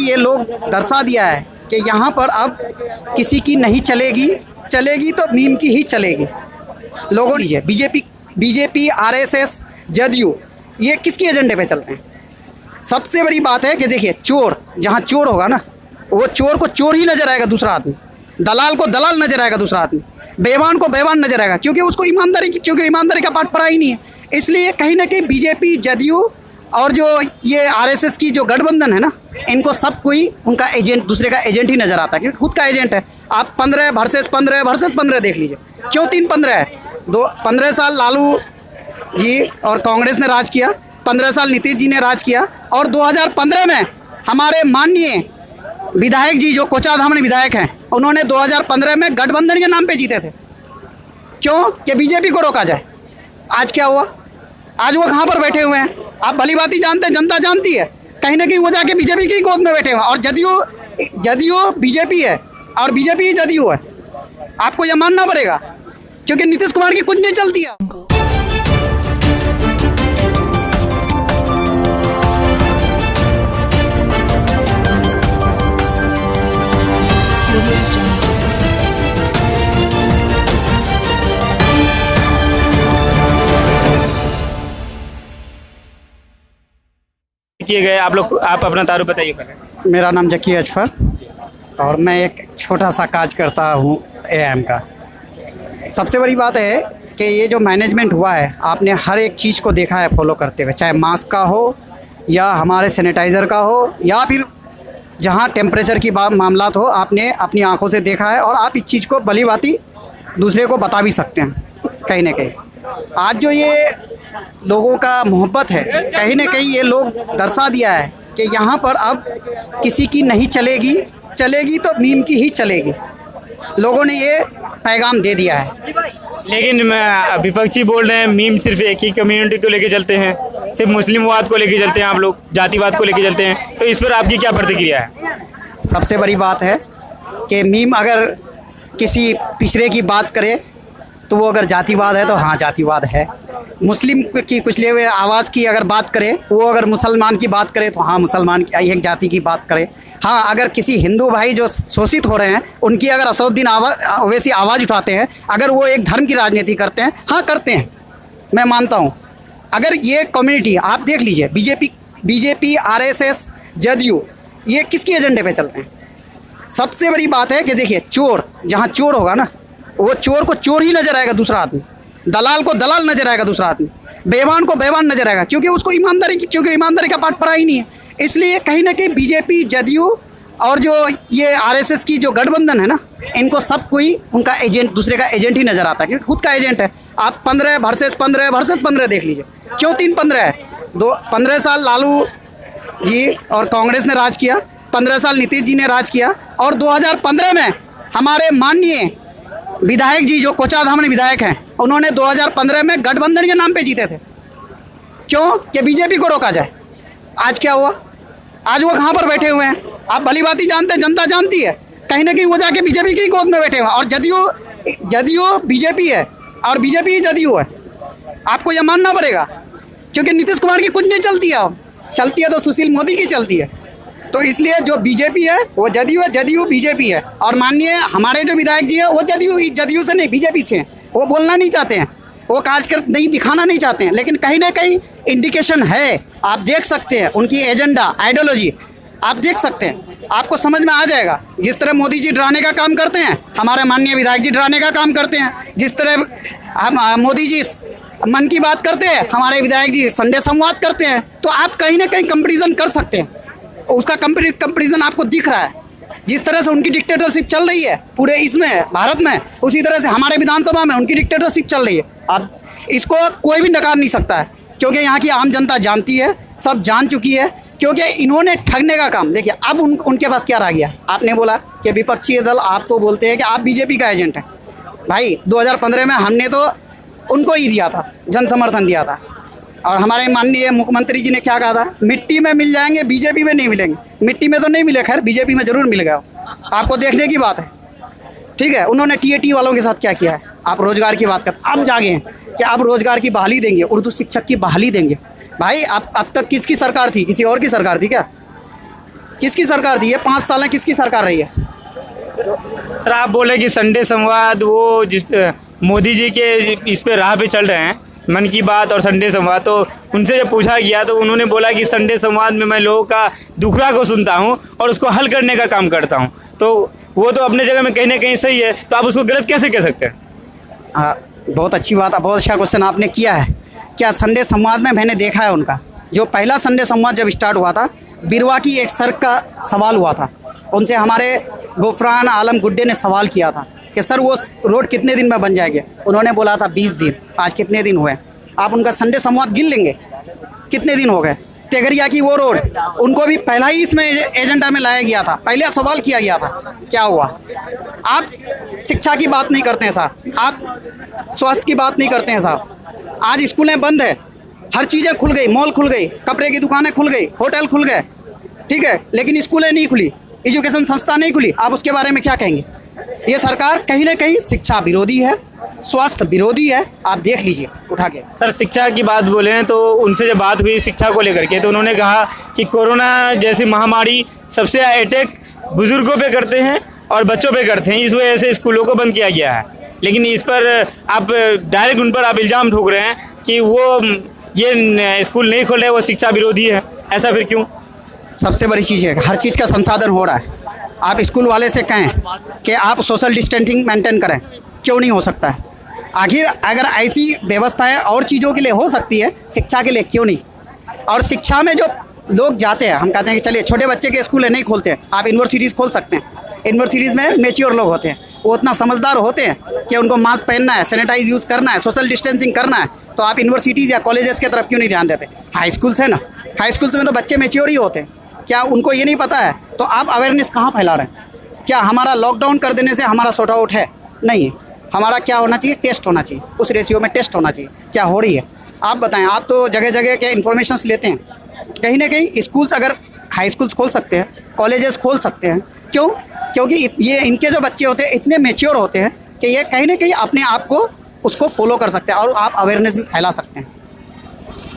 ये लोग दर्शा दिया है कि यहाँ पर अब किसी की नहीं चलेगी, चलेगी तो मीम की ही चलेगी। लोगों ने बीजेपी आरएसएस जदयू ये किसके एजेंडे पे चलते हैं? सबसे बड़ी बात है कि देखिए, चोर जहाँ चोर होगा ना, वो चोर को चोर ही नजर आएगा दूसरा आदमी, दलाल को दलाल नजर आएगा दूसरा आदमी, बेईमान को बेईमान नजर आएगा, क्योंकि उसको ईमानदारी का पाठ पढ़ा ही नहीं है। इसलिए कहीं ना कहीं बीजेपी जदयू और जो ये आरएसएस की जो गठबंधन है ना, इनको सब कोई उनका एजेंट, दूसरे का एजेंट ही नजर आता है, क्योंकि खुद का एजेंट है। आप 15 वर्सेस 15 देख लीजिए, क्यों 3-15 है? 15 साल लालू जी और कांग्रेस ने राज किया, 15 साल नीतीश जी ने राज किया, और 2015 में हमारे माननीय विधायक जी जो कोचाधाम विधायक हैं, उन्होंने 2015 में गठबंधन के नाम पे जीते थे। क्यों? कि बीजेपी को रोका जाए। आज क्या हुआ? आज वो कहाँ पर बैठे हुए हैं? आप भली बात ही जानते हैं, जनता जानती है, कहीं ना कहीं वो जाके बीजेपी की गोद में बैठे हुए हैं। और जदयू बीजेपी है और बीजेपी ही जदयू है। आपको यह मानना पड़ेगा, क्योंकि नीतीश कुमार की कुछ नहीं चलती है। किए गए आप लोग, आप अपना तारुफ बताइए पहले। मेरा नाम जकी अजफर और मैं एक छोटा सा काज करता हूँ एएम का। सबसे बड़ी बात है कि ये जो मैनेजमेंट हुआ है, आपने हर एक चीज़ को देखा है फॉलो करते हुए, चाहे मास्क का हो या हमारे सैनिटाइज़र का हो या फिर जहाँ टेम्परेचर की मामलात हो, आपने अपनी आंखों से देखा है और आप इस चीज़ को भली भांति दूसरे को बता भी सकते हैं कहीं ना कहीं। आज जो ये लोगों का मोहब्बत है, कहीं ना कहीं ये लोग दर्शा दिया है कि यहाँ पर अब किसी की नहीं चलेगी, चलेगी तो मीम की ही चलेगी। लोगों ने ये पैगाम दे दिया है। लेकिन विपक्षी बोल रहे हैं मीम सिर्फ एक ही कम्युनिटी को लेके चलते हैं, सिर्फ मुस्लिमवाद को लेके चलते हैं, आप लोग जातिवाद को लेके चलते हैं, तो इस पर आपकी क्या प्रतिक्रिया है? सबसे बड़ी बात है कि मीम अगर किसी पिछड़े की बात करे तो वो अगर जातिवाद है तो हाँ जातिवाद है। मुस्लिम की कुचले हुए आवाज़ की अगर बात करे, वो अगर मुसलमान की बात करे तो हाँ मुसलमान की एक जाति की बात करे। हाँ, अगर किसी हिंदू भाई जो शोषित हो रहे हैं उनकी अगर असदुद्दीन ओवैसी आवाज़ उठाते हैं, अगर वो एक धर्म की राजनीति करते हैं, हाँ करते हैं, मैं मानता हूँ। अगर ये कम्युनिटी आप देख लीजिए, बीजेपी आरएसएस जदयू ये किसके एजेंडे पे चलते हैं? सबसे बड़ी बात है कि देखिए, चोर जहाँ चोर होगा ना, वो चोर को चोर ही नजर आएगा दूसरा आदमी, दलाल को दलाल नजर आएगा दूसरा आदमी, बेईमान को बेईमान नजर आएगा, क्योंकि उसको ईमानदारी का पाठ पढ़ा ही नहीं है। इसलिए कहीं ना कहीं बीजेपी जदयू और जो ये आरएसएस की जो गठबंधन है ना, इनको सब कोई उनका एजेंट, दूसरे का एजेंट ही नजर आता है, क्योंकि खुद का एजेंट है। आप 15 वर्सेस 15 देख लीजिए, क्यों 3-15 है? 15 साल लालू जी और कांग्रेस ने राज किया, 15 साल नीतीश जी ने राज किया, और 2015 में हमारे माननीय विधायक जी जो कोचाधाम विधायक हैं, उन्होंने 2015 में गठबंधन के नाम पे जीते थे। क्यों? कि बीजेपी को रोका जाए। आज क्या हुआ? आज वो कहाँ पर बैठे हुए हैं? आप भली बात ही जानते हैं, जनता जानती है, कहीं ना कहीं वो जाके बीजेपी की गोद में बैठे हुए हैं। और जदयू बीजेपी है और बीजेपी ही जदयू है। आपको यह मानना पड़ेगा, क्योंकि नीतीश कुमार की कुछ नहीं चलती है। चलती है तो सुशील मोदी की चलती है। तो इसलिए जो बीजेपी है वो जदयू है, जदयू बीजेपी है। और माननीय हमारे जो विधायक जी हैं वो जदयू से नहीं, बीजेपी से हैं। वो बोलना नहीं चाहते हैं, वो काज कर नहीं दिखाना नहीं चाहते हैं, लेकिन कहीं ना कहीं इंडिकेशन है। आप देख सकते हैं उनकी एजेंडा, आइडियोलॉजी आप देख सकते हैं, आपको समझ में आ जाएगा। जिस तरह मोदी जी डराने का काम करते हैं, हमारे माननीय विधायक जी डराने का काम करते हैं। जिस तरह हम मोदी जी मन की बात करते हैं, हमारे विधायक जी संडे संवाद करते हैं। तो आप कहीं ना कहीं कंपेरिजन कर सकते हैं, उसका कंपेरिजन आपको दिख रहा है। जिस तरह से उनकी डिक्टेटरशिप चल रही है पूरे इसमें भारत में, उसी तरह से हमारे विधानसभा में उनकी डिक्टेटरशिप चल रही है। अब इसको कोई भी नकार नहीं सकता है, क्योंकि यहाँ की आम जनता जानती है, सब जान चुकी है। क्योंकि इन्होंने ठगने का काम, देखिए अब उनके पास क्या रह गया। आपने बोला कि विपक्षी दल, आप तो बोलते हैं कि आप बीजेपी का एजेंट हैं। भाई 2015 में हमने तो उनको ही दिया था, जन समर्थन दिया था। और हमारे माननीय मुख्यमंत्री जी ने क्या कहा था, मिट्टी में मिल जाएंगे, बीजेपी में नहीं मिलेंगे। मिट्टी में तो नहीं मिले, खैर बीजेपी में ज़रूर मिल गया, आपको देखने की बात है। ठीक है, उन्होंने टीएटी वालों के साथ क्या किया है। आप रोजगार की बात करते, अब जागे हैं कि आप रोजगार की बहाली देंगे, उर्दू शिक्षक की बहाली देंगे। भाई अब तक किसकी सरकार थी? किसी और की सरकार थी क्या? किसकी सरकार थी? ये 5 साल में किसकी सरकार रही है? सर आप बोले कि संडे संवाद वो जिस मोदी जी के इस पे राह पे चल रहे हैं, मन की बात और संडे संवाद, तो उनसे जब पूछा गया तो उन्होंने बोला कि संडे संवाद में मैं लोगों का दुखड़ा को सुनता हूं और उसको हल करने का काम करता हूं। तो वो तो अपने जगह में कहीं ना कहीं सही है, तो आप उसको गलत कैसे कह सकते हैं? बहुत अच्छी बात है, बहुत अच्छा क्वेश्चन आपने किया है। क्या संडे संवाद में मैंने देखा है उनका जो पहला संडे संवाद जब स्टार्ट हुआ था, बिरवा की एक सड़क का सवाल हुआ था। उनसे हमारे गुफरान आलम गुड्डे ने सवाल किया था कि सर वो रोड कितने दिन में बन जाएगी? उन्होंने बोला था 20 दिन। आज कितने दिन हुए? आप उनका संडे संवाद गिन लेंगे कितने दिन हो गए? तेगरिया की वो रोड, उनको भी पहला ही इसमें एजेंडा में लाया गया था, पहले सवाल किया गया था, क्या हुआ? आप शिक्षा की बात नहीं करते हैं साहब, आप स्वास्थ्य की बात नहीं करते हैं साहब। आज स्कूलें बंद है, हर चीज़ें खुल गई, मॉल खुल गई, कपड़े की दुकानें खुल गई, होटल खुल गए, ठीक है, लेकिन स्कूलें नहीं खुली, एजुकेशन संस्था नहीं खुली। आप उसके बारे में क्या कहेंगे? ये सरकार कहीं ना कहीं शिक्षा विरोधी है, स्वास्थ्य विरोधी है। आप देख लीजिए उठा के। सर शिक्षा की बात बोले हैं तो उनसे जब बात हुई शिक्षा को लेकर के, तो उन्होंने कहा कि कोरोना जैसी महामारी सबसे अटैक बुजुर्गों पे करते हैं और बच्चों पे करते हैं, इस वजह से स्कूलों को बंद किया गया है। लेकिन इस पर आप डायरेक्ट उन पर आप इल्ज़ाम ठोक रहे हैं कि वो ये स्कूल नहीं खोल रहे, वो शिक्षा विरोधी है, ऐसा फिर क्यों? सबसे बड़ी चीज़ है हर चीज़ का संसाधन हो रहा है। आप स्कूल वाले से कहें कि आप सोशल डिस्टेंसिंग मेंटेन करें, क्यों नहीं हो सकता है? आखिर अगर ऐसी व्यवस्थाएं और चीज़ों के लिए हो सकती है, शिक्षा के लिए क्यों नहीं? और शिक्षा में जो लोग जाते हैं, हम कहते हैं कि चलिए छोटे बच्चे के स्कूल नहीं खोलते हैं, आप यूनिवर्सिटीज़ खोल सकते हैं। यूनिवर्सिटीज़ में मेच्योर लोग होते हैं, वो उतना समझदार होते हैं कि उनको मास्क पहनना है, सैनिटाइज यूज़ करना है, सोशल डिस्टेंसिंग करना है। तो आप यूनिवर्सिटीज़ या कॉलेजेस की तरफ क्यों नहीं ध्यान देते? हाई स्कूल्स है ना, हाई स्कूल्स में तो बच्चे मेच्योर ही होते हैं, क्या उनको ये नहीं पता है? तो आप अवेयरनेस कहाँ फैला रहे हैं? क्या हमारा लॉकडाउन कर देने से हमारा सॉर्ट आउट है? नहीं है। हमारा क्या होना चाहिए? टेस्ट होना चाहिए, उस रेशियो में टेस्ट होना चाहिए। क्या हो रही है आप बताएं? आप तो जगह जगह के इन्फॉर्मेशंस लेते हैं, कहीं ना कहीं स्कूल्स अगर हाई स्कूल्स खोल सकते हैं, कॉलेजेस खोल सकते हैं, क्यों? क्योंकि ये इनके जो बच्चे होते हैं इतने मेच्योर होते हैं कि ये कहीं ना कहीं अपने आप को उसको फॉलो कर सकते हैं और आप अवेयरनेस भी फैला सकते हैं,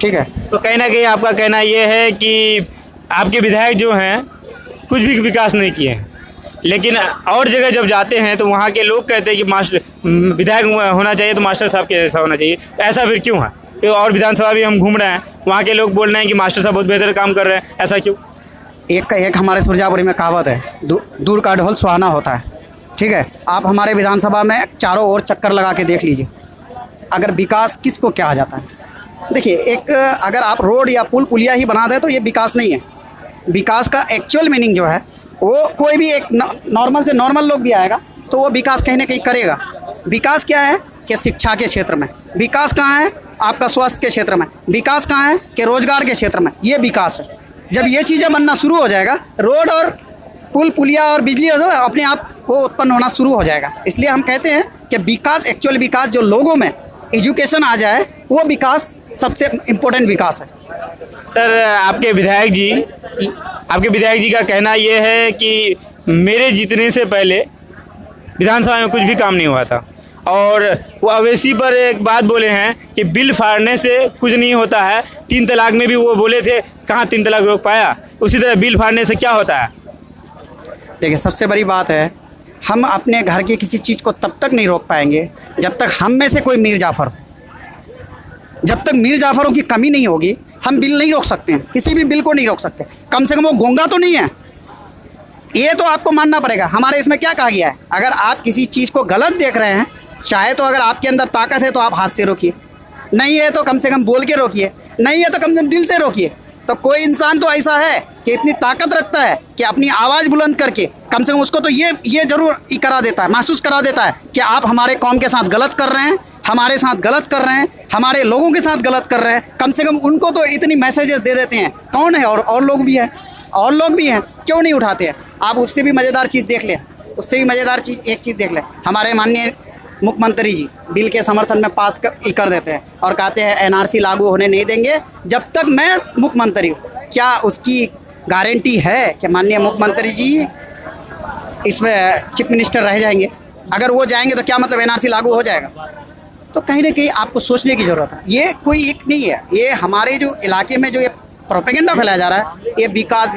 ठीक है। तो कहीं ना कहीं आपका कहना ये है कि आपके विधायक जो हैं कुछ भी विकास नहीं किए हैं, लेकिन और जगह जब जाते हैं तो वहाँ के लोग कहते हैं कि मास्टर विधायक होना चाहिए तो मास्टर साहब के जैसा होना चाहिए, ऐसा फिर क्यों है? तो और विधानसभा भी हम घूम रहे हैं, वहाँ के लोग बोल रहे हैं कि मास्टर साहब बहुत बेहतर काम कर रहे हैं, ऐसा क्यों? एक हमारे सुरजापुरी में कहावत है, दूर का ढोल सुहाना होता है, ठीक है। आप हमारे विधानसभा में चारों ओर चक्कर लगा के देख लीजिए, अगर विकास किसको कहा जाता है? देखिए, एक अगर आप रोड या पुल पुलिया ही बना दें तो ये विकास नहीं है। विकास का एक्चुअल मीनिंग जो है वो कोई भी एक नॉर्मल से नॉर्मल लोग भी आएगा तो वो विकास कहीं ना कहीं करेगा। विकास क्या है कि शिक्षा के क्षेत्र में विकास कहाँ है? आपका स्वास्थ्य के क्षेत्र में विकास कहाँ है? कि रोजगार के क्षेत्र में। ये विकास है। जब ये चीज़ें बनना शुरू हो जाएगा, रोड और पुल पुलिया और बिजली अपने आप वो उत्पन्न होना शुरू हो जाएगा। इसलिए हम कहते हैं कि विकास, एक्चुअल विकास जो लोगों में एजुकेशन आ जाए, वो विकास सबसे इम्पोर्टेंट विकास है। सर आपके विधायक जी का कहना ये है कि मेरे जीतने से पहले विधानसभा में कुछ भी काम नहीं हुआ था, और वो अवेशी पर एक बात बोले हैं कि बिल फाड़ने से कुछ नहीं होता है। 3 तलाक में भी वो बोले थे, कहाँ 3 तलाक रोक पाया? उसी तरह बिल फाड़ने से क्या होता है? देखिए, सबसे बड़ी बात है, हम अपने घर की किसी चीज़ को तब तक नहीं रोक पाएंगे जब तक हम में से कोई मीर जाफ़र हो। जब तक मीर जाफ़रों की कमी नहीं होगी, हम बिल नहीं रोक सकते हैं, किसी भी बिल को नहीं रोक सकते। कम से कम वो गूंगा तो नहीं है, ये तो आपको मानना पड़ेगा। हमारे इसमें क्या कहा गया है, अगर आप किसी चीज़ को गलत देख रहे हैं, चाहे तो अगर आपके अंदर ताकत है तो आप हाथ से रोकिए, नहीं है तो कम से कम बोल के रोकिए, नहीं है तो कम से कम दिल से रोकिए। तो कोई इंसान तो ऐसा है कि इतनी ताकत रखता है कि अपनी आवाज़ बुलंद करके कम से कम उसको तो ये ज़रूर करा देता है, महसूस करा देता है कि आप हमारे कौम के साथ गलत कर रहे हैं, हमारे साथ गलत कर रहे हैं, हमारे लोगों के साथ गलत कर रहे हैं। कम से कम उनको तो इतनी मैसेजेस दे देते हैं। कौन है? और लोग भी हैं, और लोग भी हैं, क्यों नहीं उठाते हैं? आप उससे भी मज़ेदार चीज़ देख लें, उससे भी मज़ेदार चीज़ एक चीज़ देख लें। हमारे माननीय मुख्यमंत्री जी बिल के समर्थन में पास कर देते हैं और कहते हैं एनआरसी लागू होने नहीं देंगे जब तक मैं मुख्यमंत्री हूँ। क्या उसकी गारंटी है कि माननीय मुख्यमंत्री जी इसमें चीफ मिनिस्टर रह जाएंगे? अगर वो जाएंगे तो क्या मतलब एनआरसी लागू हो जाएगा? तो कहीं ना कहीं आपको सोचने की ज़रूरत है। ये कोई एक नहीं है, ये हमारे जो इलाके में जो ये प्रोपेगेंडा फैलाया जा रहा है, ये विकास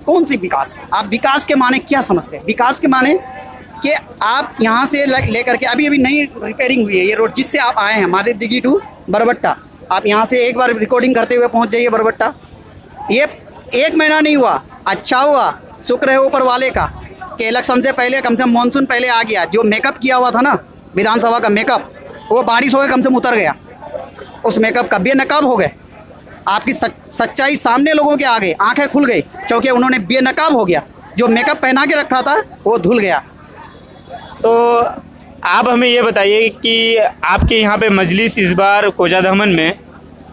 कौन सी विकास? आप विकास के माने क्या समझते हैं? विकास के माने कि आप यहाँ से लेकर के अभी अभी नई रिपेयरिंग हुई है ये रोड, जिससे आप आए हैं महादेव दिघी टू बरबट्टा, आप यहाँ से एक बार रिकॉर्डिंग करते हुए पहुँच जाइए बरबट्टा। ये 1 महीना नहीं हुआ, अच्छा हुआ, शुक्र है ऊपर वाले का कि इलेक्शन से पहले कम से कम मानसून पहले आ गया। जो मेकअप किया हुआ था ना विधानसभा का मेकअप, वो बारिश हो गया कम से कम उतर गया, उस मेकअप का बेनकाब हो गए। आपकी सच्चाई सामने लोगों के आ गई, आंखें खुल गई, क्योंकि उन्होंने बेनकाब हो गया। जो मेकअप पहना के रखा था वो धुल गया। तो आप हमें ये बताइए कि आपके यहाँ पे मजलिस इस बार कोजादमन में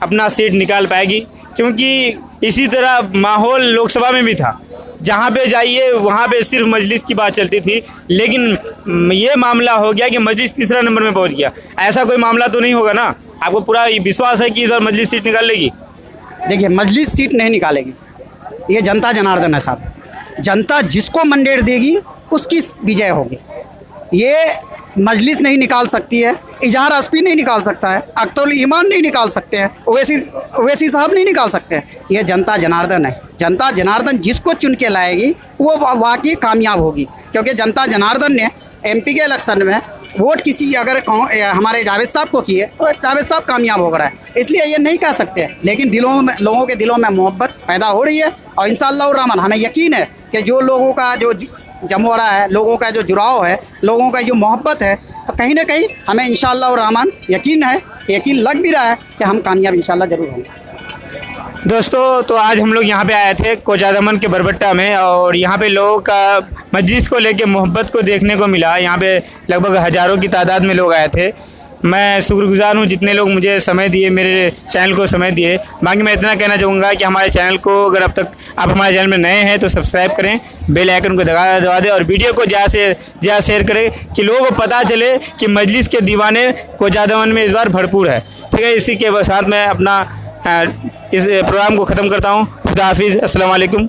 अपना सीट निकाल पाएगी? क्योंकि इसी तरह माहौल लोकसभा में भी था, जहाँ पे जाइए वहाँ पे सिर्फ मजलिस की बात चलती थी, लेकिन ये मामला हो गया कि मजलिस तीसरा नंबर में पहुँच गया। ऐसा कोई मामला तो नहीं होगा ना? आपको पूरा विश्वास है कि इस बार मजलिस सीट निकाल लेगी? देखिए, मजलिस सीट नहीं निकालेगी, ये जनता जनार्दन है साहब। जनता जिसको मैंडेट देगी उसकी विजय होगी। ये मजलिस नहीं निकाल सकती है, इजहार अस्फी नहीं निकाल सकता है, अख्तरुल ईमान नहीं निकाल सकते हैं, ओवैसी साहब नहीं निकाल सकते हैं। ये जनता जनार्दन है। जनता जनार्दन जिसको चुन के लाएगी वो वाकई कामयाब होगी, क्योंकि जनता जनार्दन ने MP के इलेक्शन में वोट किसी अगर हमारे जावेद साहब को किए तो जावेद साहब कामयाब हो रहा है। इसलिए ये नहीं कह सकते, लेकिन दिलों में, लोगों के दिलों में मोहब्बत पैदा हो रही है। और इंशाअल्लाह रहमान हमें यकीन है कि जो लोगों का जो जमोरा है, लोगों का जो जुड़ाव है, लोगों का जो मोहब्बत है, तो कहीं ना कहीं हमें इंशाअल्लाह रहमान यकीन है, यकीन लग भी रहा है कि हम कामयाब इंशाअल्लाह ज़रूर होंगे। दोस्तों, तो आज हम लोग यहाँ पे आए थे कोजादमन के बरबट्टा में, और यहाँ पे लोगों का मस्जिद को लेके मोहब्बत को देखने को मिला। यहाँ पे लगभग हज़ारों की तादाद में लोग आए थे। मैं शुक्रगुजार हूँ जितने लोग मुझे समय दिए, मेरे चैनल को समय दिए। बाकी मैं इतना कहना चाहूँगा कि हमारे चैनल को, अगर अब तक आप हमारे चैनल में नए हैं तो सब्सक्राइब करें, बेल आइकन को दबा दें, और वीडियो को ज़्यादा से ज़्यादा शेयर करें कि लोगों को पता चले कि मजलिस के दीवाने कोजादमन में इस बार भरपूर है। ठीक है, इसी के साथ मैं अपना इस प्रोग्राम को ख़त्म करता हूँ। खुदा हाफिज़, अस्सलाम वालेकुम।